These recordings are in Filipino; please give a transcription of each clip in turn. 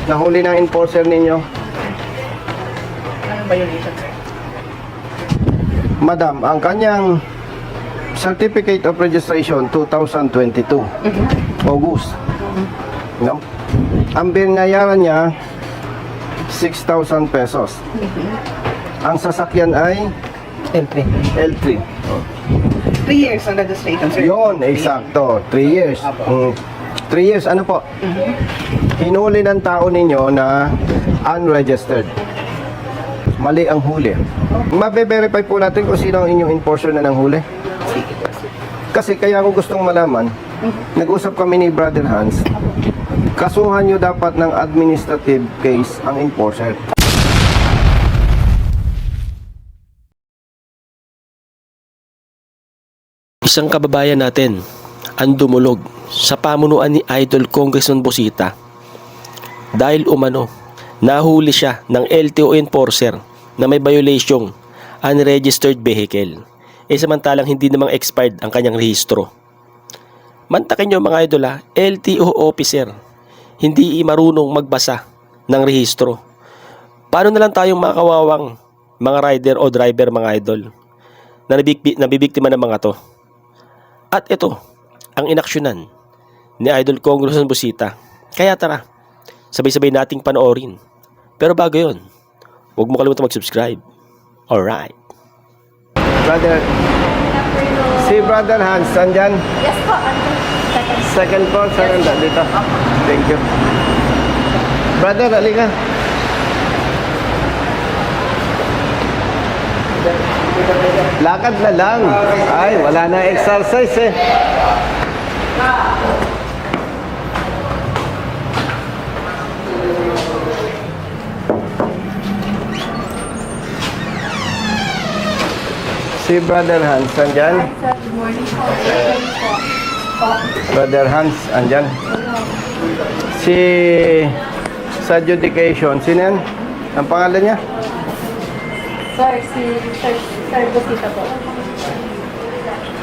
Nahuli ng enforcer ninyo. Anong violation, sir? Madam, ang kanyang Certificate of Registration 2022, August. No? Ang binayaran niya 6,000 pesos. Ang sasakyan ay L3. L3. 3 years ang registration, sir. Yun, eksakto. 3 years. 3 years, ano po? Hinuli ng tao ninyo na unregistered. Mali ang huli. Mabe-verify po natin kung sino ang inyong enforcer na nanghuli. Kasi kaya ko gustong malaman, nag-usap kami ni Brother Hans, kasuhan nyo dapat ng administrative case ang enforcer. Isang kababayan natin ang dumulog sa pamunuan ni Idol Congressman Busita dahil umano nahuli siya ng LTO enforcer na may violation unregistered vehicle. Samantalang hindi namang expired ang kanyang rehistro. Mantakin nyo mga idol LTO officer hindi marunong magbasa ng rehistro. Paano na lang tayong makakawawang mga rider o driver mga idol na nabibiktima ng mga to? At ito ang inaksyonan ni Idol Congressman Busita. Kaya tara, sabay-sabay nating panoorin. Pero bago yun, huwag mo kalimutan mag-subscribe. Alright. Brother, si Brother Hans, andyan? Yes po, Second floor, second dito. Thank you. Brother, halika. Lakad na lang. Ay, wala na exercise eh. Si Brother Hans, andyan? sir. Good morning po. Brother Hans, andyan? Si sa adjudication, sino yan? Ang pangalan niya? Sir, si Sir Busita po.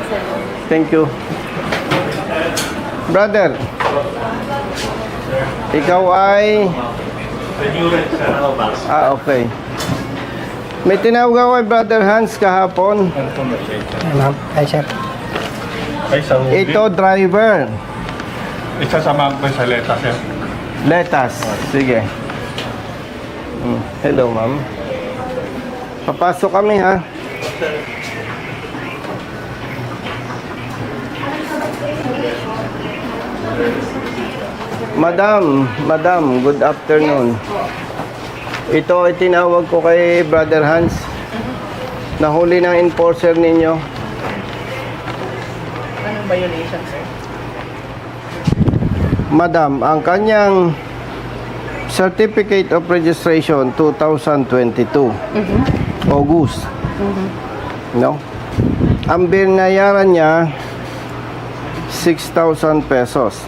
Sir. Thank you. Brother, ikaw ay... okay. May tinawag ako kay Brother Hans kahapon. Ma'am, hi sir. Ay, sa huli. Ito, driver. Isasamahan ko sa letas yan. Letas. Sige. Hello, ma'am. Papasok kami, ha? Madam, good afternoon. Ito ay tinawag ko kay Brother Hans. Nahuli ng enforcer ninyo. Anong violation, sir? Madam, ang kanyang Certificate of Registration 2022, August. No? Ang binayaran niya 6,000 pesos.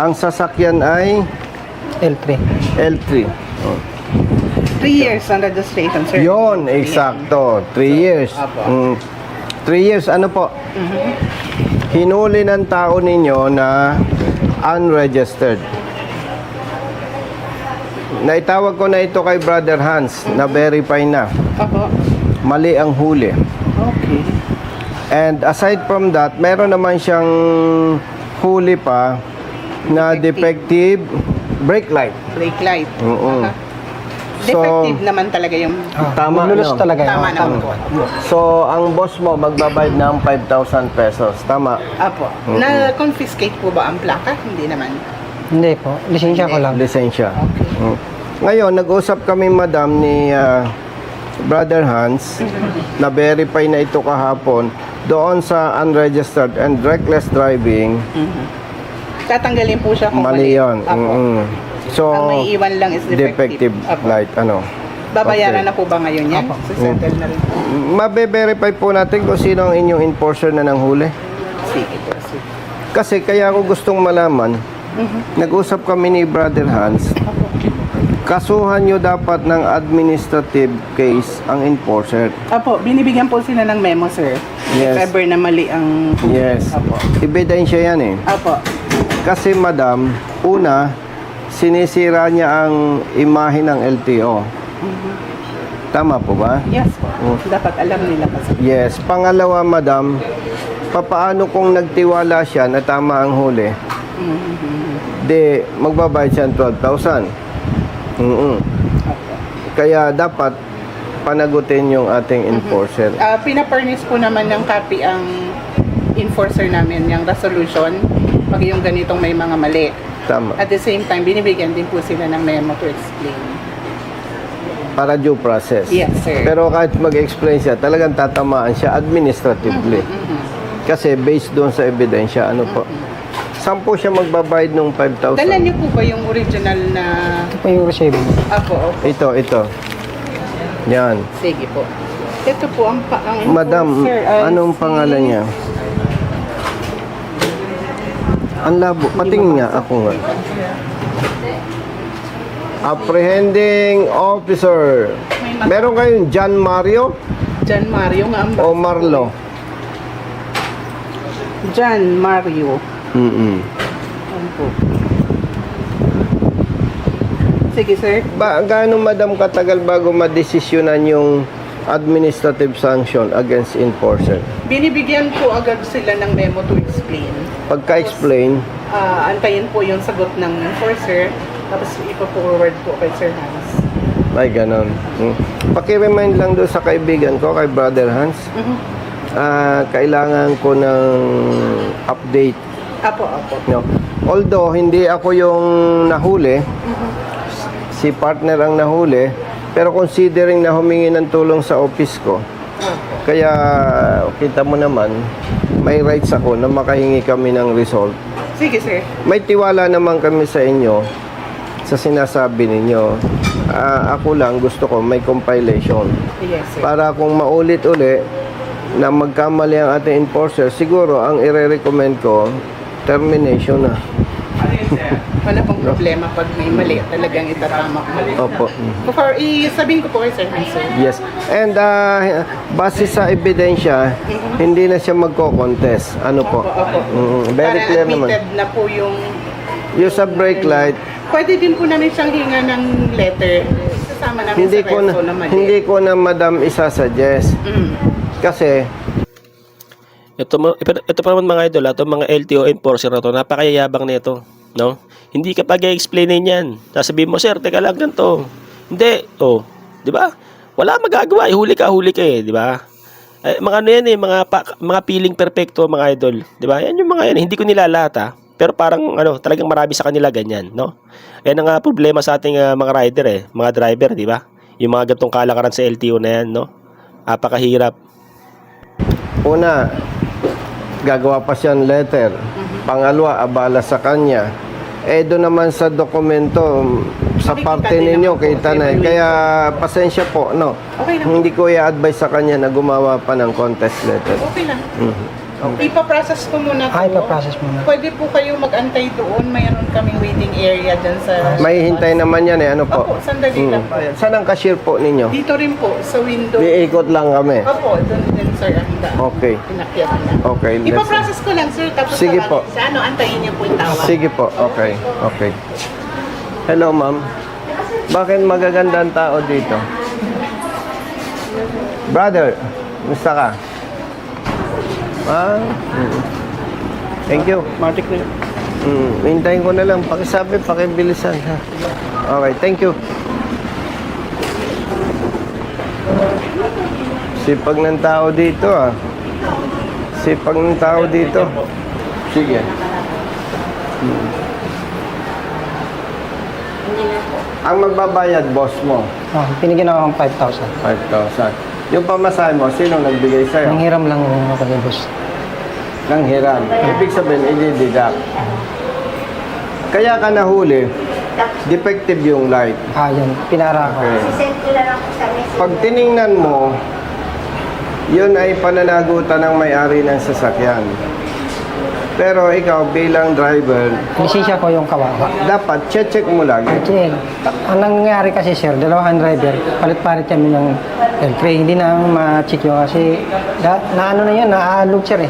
Ang sasakyan ay L3. L3. 3 years ang registration, sir. Yon, eksakto. 3 years. 3 years, ano po? Hinuli ng tao ninyo na unregistered. Naitawag ko na ito kay Brother Hans, na verify na. Opo. Mali ang huli. Okay. And aside from that, meron naman siyang huli pa na defective brake light. Brake light. Oo. Aha. So, Defective naman talaga yung... tama, Maglulus no? talaga yun. Tama naman po. So, ang boss mo magbabayad ng 5,000 pesos. Tama? Apo. Na-confiscate po ba ang plaka? Hindi naman. Hindi po, lisensya ko lang. Lisensya. Ngayon, nag-usap kami, madam, ni Brother Hans, na verify na ito kahapon doon sa unregistered and reckless driving. Tatanggalin po siya kung Mali yun. Apo. So, Ang may iwan lang is defective. defective light. Ano? Babayaran Okay. na po ba ngayon yan? Apo. Settle na rin po. Mabe-verify po natin kung sino ang inyong enforcer na nanghuli. Sige po. Sige. Kasi kaya ko gustong malaman, nag-usap kami ni Brother Hans, kasuhan nyo dapat ng administrative case ang enforcer. Apo, binibigyan po sila ng memo, sir. Yes. If ever na mali ang... Yes. Apo. Ebidensya yan eh. Apo. Kasi madam, una, sinisira niya ang imahe ng LTO. Tama po ba? Yes po. Dapat alam nila kasi. Yes. Pangalawa, madam, papaano kung nagtiwala siya na tama ang huli? Di, magbabayad siya ng 12,000. Kaya dapat panagutin yung ating enforcer. Pinaparnis po naman ng copy ang enforcer namin, yung resolution, pag yung ganitong may mga mali. Tama. At the same time, binibigyan din po sila ng memo to explain. Para due process. Yes, sir. Pero kahit mag-explain siya, talagang tatamaan siya administratively. Kasi based doon sa ebidensya, ano po. Saan po siya magbabayad ng 5,000? Dala niyo po ba yung original na... Ito po yung receiving. Opo. Ito. Yan. Sige po. Ito po ang Madam, enforcer ay anong si- pangalan niya? Ang labo. Patingin nga ako nga. Apprehending officer. Meron kayong John Mario John Mario nga ang... o Marlo? John Mario. Ano po? Sige, sir. Gaano, madam, katagal bago madesisyonan yung administrative sanction against enforcer? Binibigyan po agad sila ng memo to explain. Pagka-explain, Antayin po yung sagot ng enforcer, tapos ipo-forward po kay Sir Hans. ay ganon. Paki-remind lang doon sa kaibigan ko, kay Brother Hans. Kailangan ko ng update. Apo. No. Although, hindi ako yung nahuli, si partner ang nahuli, pero considering na humingi ng tulong sa office ko, kaya kita mo naman, may rights ako na makahingi kami ng result. Sige, sir. May tiwala naman kami sa inyo sa sinasabi ninyo. Ako lang gusto ko may compilation. Yes, sir. Para kung maulit-uli na magkamali ang ating enforcer, siguro ang ire-recommend ko, termination na. Wala pong problema pag may mali, talagang itatama ko mali. Opo. Before, sabihin ko po kay Sir Hans, sir. Yes. And base sa ebidensya, hindi na siya magko-contest. Ano po? Opo. Very Para clear naman. admitted na po yung... Yung sa brake light, Pwede din po namin siyang hinga ng letter. Sasama namin hindi sa ko na, reso na mali. hindi ko na, madam, isasuggest. Kasi Ito pa naman mga idol, itong mga LTO enforcer na to, napakayabang nito, no? Hindi ka pag-explainin yan. Sasabihin mo, sir, teka lang ganito. Hindi, di ba? Wala magagawa, huli ka di ba? Mga ano yan mga piling perfecto mga idol, di ba? Yan yung mga yan, hindi ko nilalata. Pero parang talagang marami sa kanila ganyan, no? Yan ang problema sa ating mga rider mga driver, di ba? Yung mga gantong kalakaran sa LTO na yan, no? Napakahirap. una, gagawa pa siyang letter. Pangalawa, abala sa kanya. Doon naman sa dokumento, sa Makikita parte din ninyo, naman po, kita na. evaluate. Kaya, pasensya po, no? Okay lang. Hindi ko i-advise sa kanya na gumawa pa ng contest letter. Okay lang. Ipaprocess ko muna po. Ipaprocess muna. Pwede po kayo mag-antay doon. Mayroon kaming waiting area dyan sa... May hintay naman yan ano po? Opo, sandali lang po. Saan ang cashier po ninyo? Dito rin po, sa window. Iikot lang kami. Opo, doon din sir ang daan. Okay. Pinakyat na. Okay, let's- Ipaprocess ko lang sir, tapos Sige po. tawagin siya. Antayin niyo po yung tawag. Sige po, okay. Hello, ma'am. Bakit magaganda ang tao dito? Brother, musta ka? Thank you. Matik na yun. Hintayin ko na lang. Pakisabi, pakibilisan. Ha? Okay, thank you. Sipag ng tao dito, Sipag ng tao dito. Sige. Ang magbabayad, boss mo, Pinigyan ako ng 5,000. 5,000. Yung pamasahe mo, sino nagbigay sa'yo? Nanghiram lang ako kay boss. Nang hiram. Ibig sabihin, i-deduct. Kaya ka nahuli, defective yung light. Yun. Pinara ako. Okay. Pag tiningnan mo, yun ay pananagutan ng may-ari ng sasakyan. Pero ikaw bilang driver, Lisensya ko yung kawawa. dapat check mo lagi. Actually, ang nangyari kasi sir, dalawang driver, palit-palit kami ng L3. Hindi na ma-check yun kasi na yun, naalog sir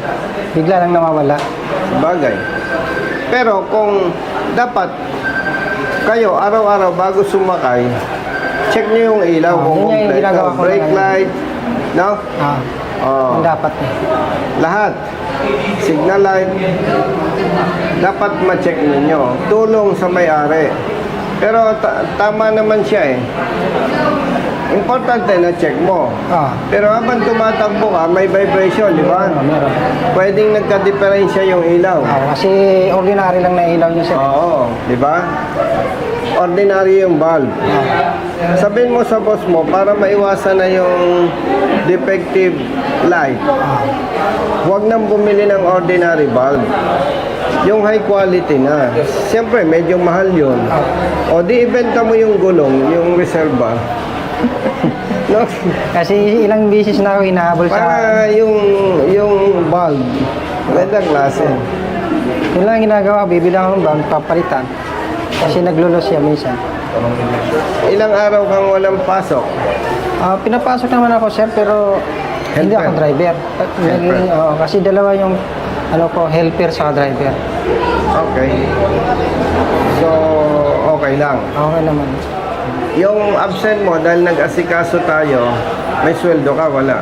Bigla lang nawawala. Bagay. Pero kung dapat Kayo, araw-araw bago sumakay, check nyo yung ilaw kung yun yung kompleto. ginagawa ko Brake ngayon. light, no? Yung dapat eh. Lahat. Signal light, dapat ma-check ninyo. Tulong sa may-ari. Pero tama naman siya eh. Importante na check mo. Pero habang tumatakbo ka, may vibration, di ba? Meron. Pwedeng nagka-diferensya yung ilaw. Kasi ordinary lang na ilaw niya, sir. Oo, di ba? Ordinary yung bulb. Sabihin mo sa boss mo, para maiwasan na yung defective light, huwag nang bumili ng ordinary bulb. Yung high quality na. Siyempre, medyo mahal yun. O di ibenta mo yung gulong, yung reserva. No? Kasi ilang beses na ako hinahabol sa... Para yung bulb, magandang klase. Yun lang ginagawa, bibili ako ng bulb, papalitan. Kasi naglulos siya minsan. Ilang araw kang walang pasok? Pinapasok naman ako, sir, pero hindi Helper. ako driver. Kasi dalawa yung helper sa driver. Okay. So, okay lang. Okay naman. Yung absent mo dahil nag-asikaso tayo, may sweldo ka, wala.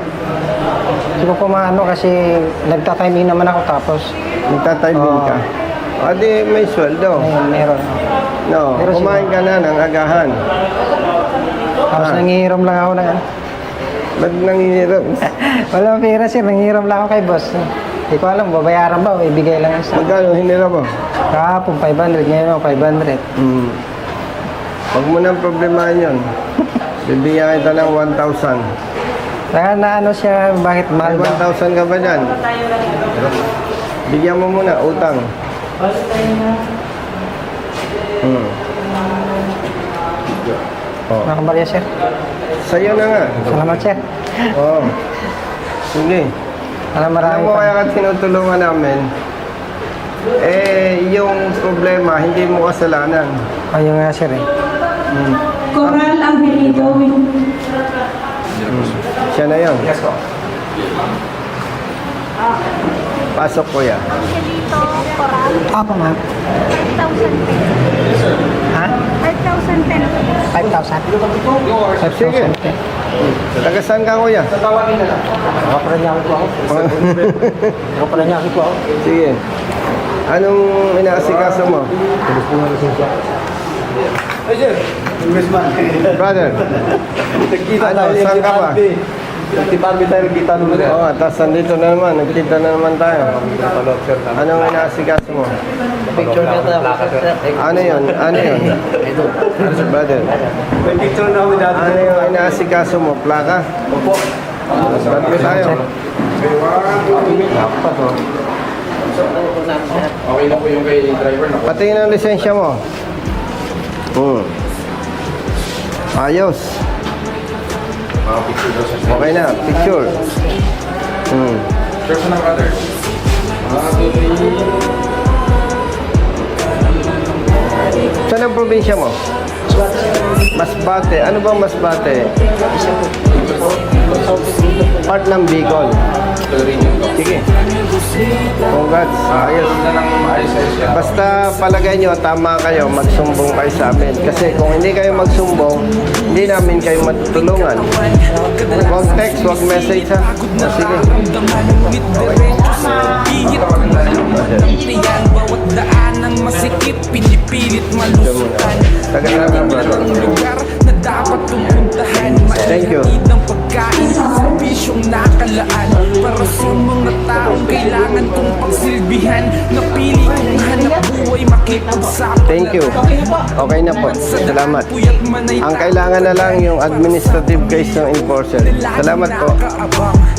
Hindi ko pumaano kasi nagtatiming naman ako tapos Nagtatiming ka. O di may sweldo. ayun, meron. No, Pero kumain ka na ng agahan. Tapos nangihiram lang ako ng Ba't nangingiram? Walang pera, sir. Nangihiram lang ako kay boss. Hindi ko alam, babayaran ba o ibigay lang sa... Magkano hiniram mo? Kahapon 500, ngayon ako 500. Huwag mo nang problemahan yun. Bibigyan kita ng 1,000. Kaya na siya, bakit May mahal ba? 1,000 ka ba dyan? Bigyan mo muna, utang. Mga kabarya, sir. Sa'yo na nga. Salamat, sir. Oo. Sige. Alam, Alam marami mo pa. kaya ka tinutulungan namin, yung problema, hindi mo kasalanan. Ayun nga, sir eh. Coral Angelito. Siya na yun. Yes, po. Pasok ko yan. Angelito, Coral, Apa, ma'am? 5,000 Ha? 5,000 5,000. Sige. Taga saan ka, kuya? Nakaparanyaki po ako. Nakaparanyaki po ako. Sige. Anong inaasikaso mo? Tulis po nga lisensya. Brother, ano, saan ka ba? Nagtiparmi tayo, kita naman. Oo, tapos nandito na naman, nagkita na naman tayo. Anong inaasikaso mo? Picture na tayo. Ano yun? Ano yun? Brother, May picture na kami dati. ano yung inaasikaso mo? Plaka? Opo. Ba't ko tayo? Okay na po yung kay driver na po. Patingin ang lisensya mo. Ayos. Okay na, picture. Sure po na, brother. Saan ang probinsya mo? Masbate. Ano bang Masbate? Part ng Bicol. Sige. Congrats. Ayos. Basta palagay nyo, tama kayo, magsumbong kayo sa amin. Kasi kung hindi kayo magsumbong, hindi namin kayo matutulungan. Huwag text, huwag message ha. O, sige. Bawat daan ng masikip, pinipilit malusutan. Taga-taga, Lugar na dapat pupuntahan. Thank you. Mainit ng pagkain, serbisyong nakalaan. Para sa mga taong kailangan kong pagsilbihan. Napili kong hanap buhay, makipagsapit. Thank you. Okay na po. Salamat. Ang kailangan na lang yung administrative case ng enforcer. Salamat po.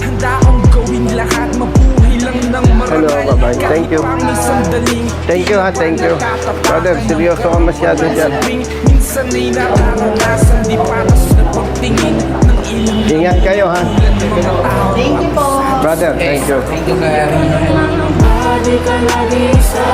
Handa akong gawin lahat, mabuhay lang ng marangal. Hello, bye-bye. Thank you. Kahit pang isang daling Thank you ha, thank you. Brother, seryoso ka masyado dyan. minsan ay nararanasan, di patas na pagtingin ng ilang Ingat kayo ha. Thank you po. Brother, thank you. Thank you, Gary. Di ka nag-isa.